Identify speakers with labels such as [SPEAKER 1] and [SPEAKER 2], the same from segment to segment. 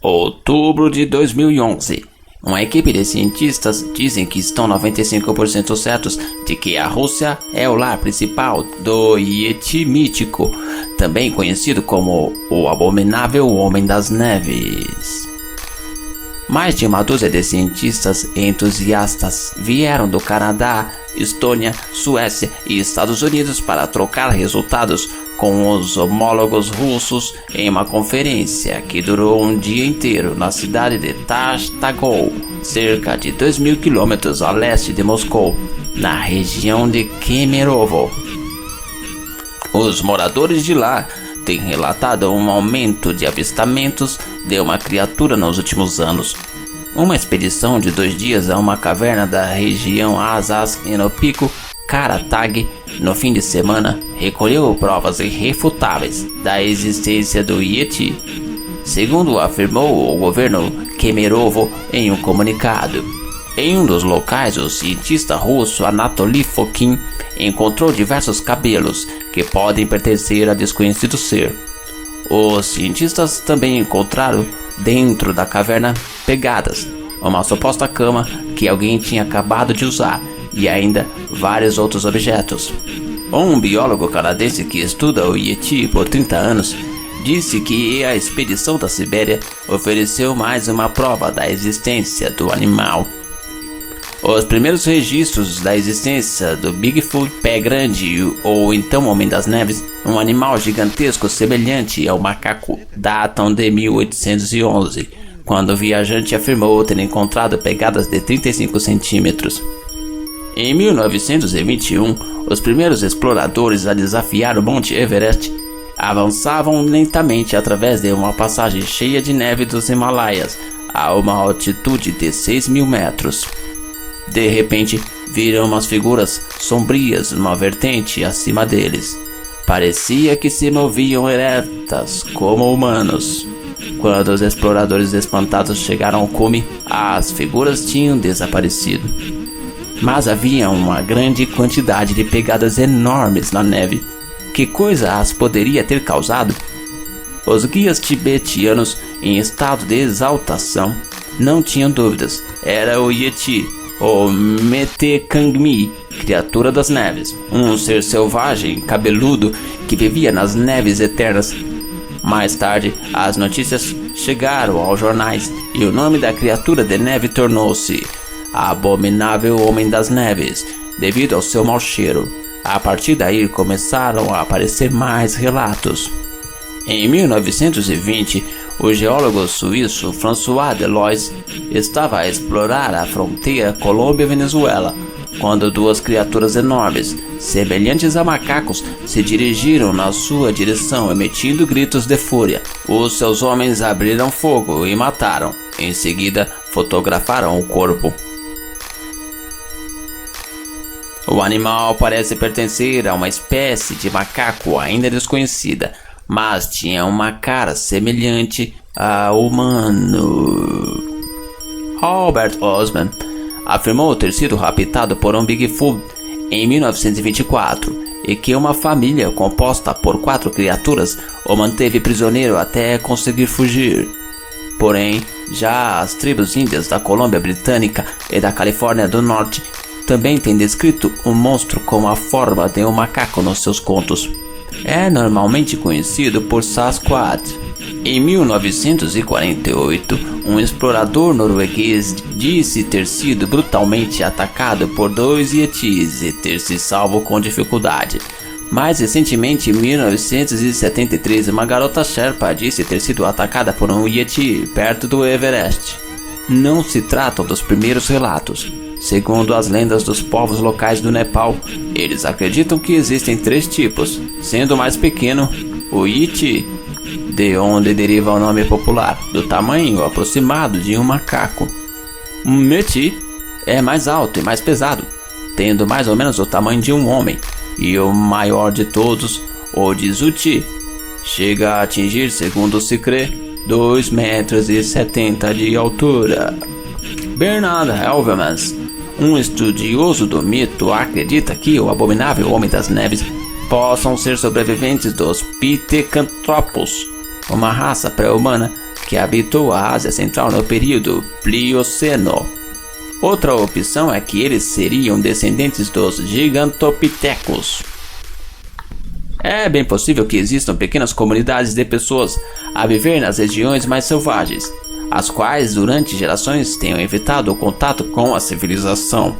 [SPEAKER 1] Outubro de 2011. Uma equipe de cientistas dizem que estão 95% certos de que a Rússia é o lar principal do Yeti mítico, também conhecido como o Abominável Homem das Neves. Mais de uma dúzia de cientistas e entusiastas vieram do Canadá, Estônia, Suécia e Estados Unidos para trocar resultados com os homólogos russos em uma conferência que durou um dia inteiro na cidade de Tash-Tagol, cerca de 2.000 km a leste de Moscou, na região de Kemerovo. Os moradores de lá têm relatado um aumento de avistamentos de uma criatura nos últimos anos. Uma expedição de 2 dias a uma caverna da região Azaz e no pico Karatag no fim de semana recolheu provas irrefutáveis da existência do Yeti, segundo afirmou o governo Kemerovo em um comunicado. Em um dos locais, o cientista russo Anatoly Fokin encontrou diversos cabelos que podem pertencer a desconhecido ser. Os cientistas também encontraram dentro da caverna pegadas, uma suposta cama que alguém tinha acabado de usar e ainda vários outros objetos. Um biólogo canadense que estuda o Yeti por 30 anos disse que a expedição da Sibéria ofereceu mais uma prova da existência do animal. Os primeiros registros da existência do Bigfoot Pé Grande, ou então Homem das Neves, um animal gigantesco semelhante ao macaco, datam de 1811, quando o viajante afirmou ter encontrado pegadas de 35 centímetros. Em 1921, os primeiros exploradores a desafiar o Monte Everest avançavam lentamente através de uma passagem cheia de neve dos Himalaias a uma altitude de 6.000 metros. De repente, viram umas figuras sombrias numa vertente acima deles. Parecia que se moviam eretas como humanos. Quando os exploradores espantados chegaram ao cume, as figuras tinham desaparecido. Mas havia uma grande quantidade de pegadas enormes na neve. Que coisa as poderia ter causado? Os guias tibetanos, em estado de exaltação, não tinham dúvidas. Era o Yeti, o Metekangmi, criatura das neves, um ser selvagem, cabeludo, que vivia nas neves eternas. Mais tarde, as notícias chegaram aos jornais e o nome da criatura de neve tornou-se Abominável Homem das Neves, devido ao seu mau cheiro. A partir daí começaram a aparecer mais relatos. Em 1920, o geólogo suíço François Delois estava a explorar a fronteira Colômbia-Venezuela, quando 2 criaturas enormes, semelhantes a macacos, se dirigiram na sua direção, emitindo gritos de fúria. Os seus homens abriram fogo e mataram. Em seguida, fotografaram o corpo. O animal parece pertencer a uma espécie de macaco ainda desconhecida, mas tinha uma cara semelhante a humano. Albert Osman afirmou ter sido raptado por um Bigfoot em 1924 e que uma família composta por 4 criaturas o manteve prisioneiro até conseguir fugir. Porém, já as tribos índias da Colômbia Britânica e da Califórnia do Norte também têm descrito o monstro com a forma de um macaco nos seus contos. É normalmente conhecido por Sasquatch. Em 1948, um explorador norueguês disse ter sido brutalmente atacado por 2 Yetis e ter se salvo com dificuldade. Mais recentemente, em 1973, uma garota Sherpa disse ter sido atacada por um Yeti perto do Everest. Não se tratam dos primeiros relatos. Segundo as lendas dos povos locais do Nepal, eles acreditam que existem 3 tipos, sendo o mais pequeno o Yeti, de onde deriva o nome popular, do tamanho aproximado de um macaco. O Meti é mais alto e mais pesado, tendo mais ou menos o tamanho de um homem, e o maior de todos, o Dzuti, chega a atingir, segundo se crê, 2,70 metros de altura. Bernard Heuvelmans, um estudioso do mito, acredita que o Abominável Homem das Neves possam ser sobreviventes dos Pithecanthropus, uma raça pré-humana que habitou a Ásia Central no período Plioceno. Outra opção é que eles seriam descendentes dos Gigantopithecus. É bem possível que existam pequenas comunidades de pessoas a viver nas regiões mais selvagens, as quais durante gerações tenham evitado o contato com a civilização.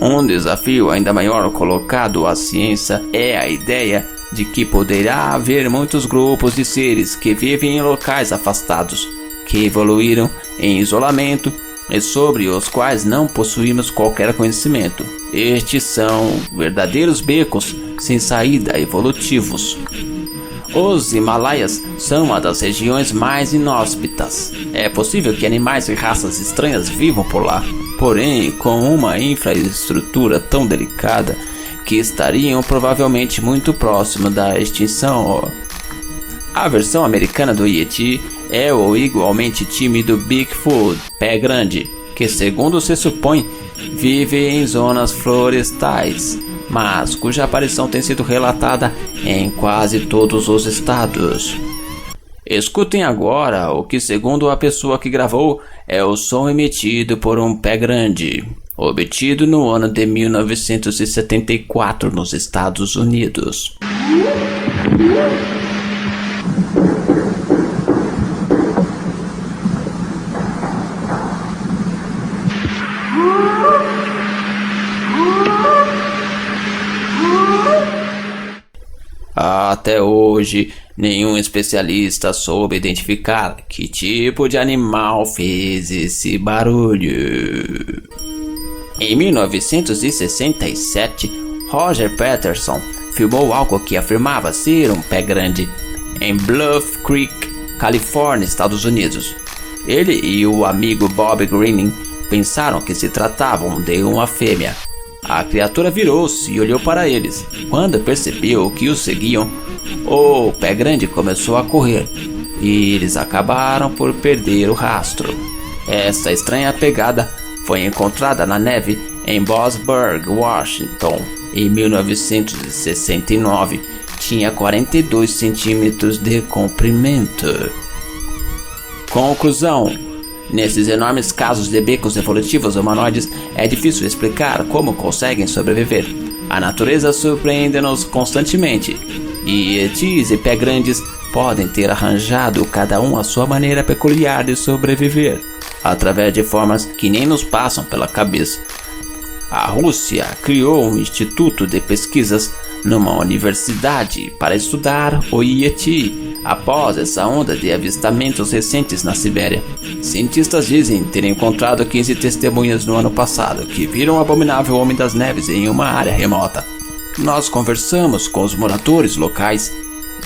[SPEAKER 1] Um desafio ainda maior colocado à ciência é a ideia de que poderá haver muitos grupos de seres que vivem em locais afastados, que evoluíram em isolamento e sobre os quais não possuímos qualquer conhecimento. Estes são verdadeiros becos sem saída evolutivos. Os Himalaias são uma das regiões mais inóspitas. É possível que animais e raças estranhas vivam por lá, porém com uma infraestrutura tão delicada que estariam provavelmente muito próximo da extinção. A versão americana do Yeti é o igualmente tímido Bigfoot, pé grande, que segundo se supõe vive em zonas florestais, mas cuja aparição tem sido relatada em quase todos os estados. Escutem agora o que, segundo a pessoa que gravou, é o som emitido por um pé grande, obtido no ano de 1974 nos Estados Unidos. Até hoje, nenhum especialista soube identificar que tipo de animal fez esse barulho. Em 1967, Roger Patterson filmou algo que afirmava ser um pé grande em Bluff Creek, Califórnia, Estados Unidos. Ele e o amigo Bob Greening pensaram que se tratavam de uma fêmea. A criatura virou-se e olhou para eles. Quando percebeu que os seguiam, o pé grande começou a correr e eles acabaram por perder o rastro. Esta estranha pegada foi encontrada na neve em Bossburg, Washington, em 1969. Tinha 42 centímetros de comprimento. Conclusão: nesses enormes casos de becos evolutivos humanoides, é difícil explicar como conseguem sobreviver. A natureza surpreende-nos constantemente, e Yetis e pé grandes podem ter arranjado cada um a sua maneira peculiar de sobreviver, através de formas que nem nos passam pela cabeça. A Rússia criou um instituto de pesquisas numa universidade para estudar o Yeti, após essa onda de avistamentos recentes na Sibéria. Cientistas dizem ter encontrado 15 testemunhas no ano passado que viram o abominável Homem das Neves em uma área remota. Nós conversamos com os moradores locais,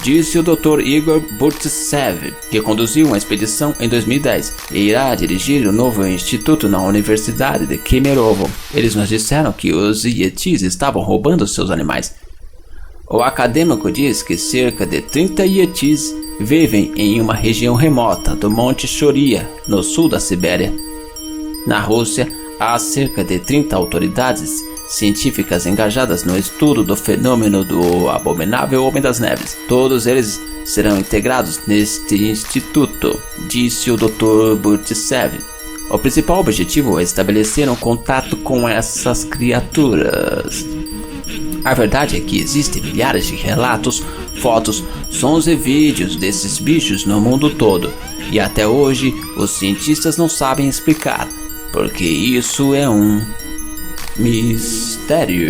[SPEAKER 1] disse o Dr. Igor Burtsev, que conduziu uma expedição em 2010 e irá dirigir o novo instituto na Universidade de Kemerovo. Eles nos disseram que os Yetis estavam roubando seus animais. O acadêmico diz que cerca de 30 Yetis vivem em uma região remota do Monte Choria, no sul da Sibéria. Na Rússia, há cerca de 30 autoridades científicas engajadas no estudo do fenômeno do abominável Homem das Neves. Todos eles serão integrados neste instituto, disse o Dr. Burtsev. O principal objetivo é estabelecer um contato com essas criaturas. A verdade é que existem milhares de relatos, fotos, sons e vídeos desses bichos no mundo todo, e até hoje os cientistas não sabem explicar, porque isso é um mistério.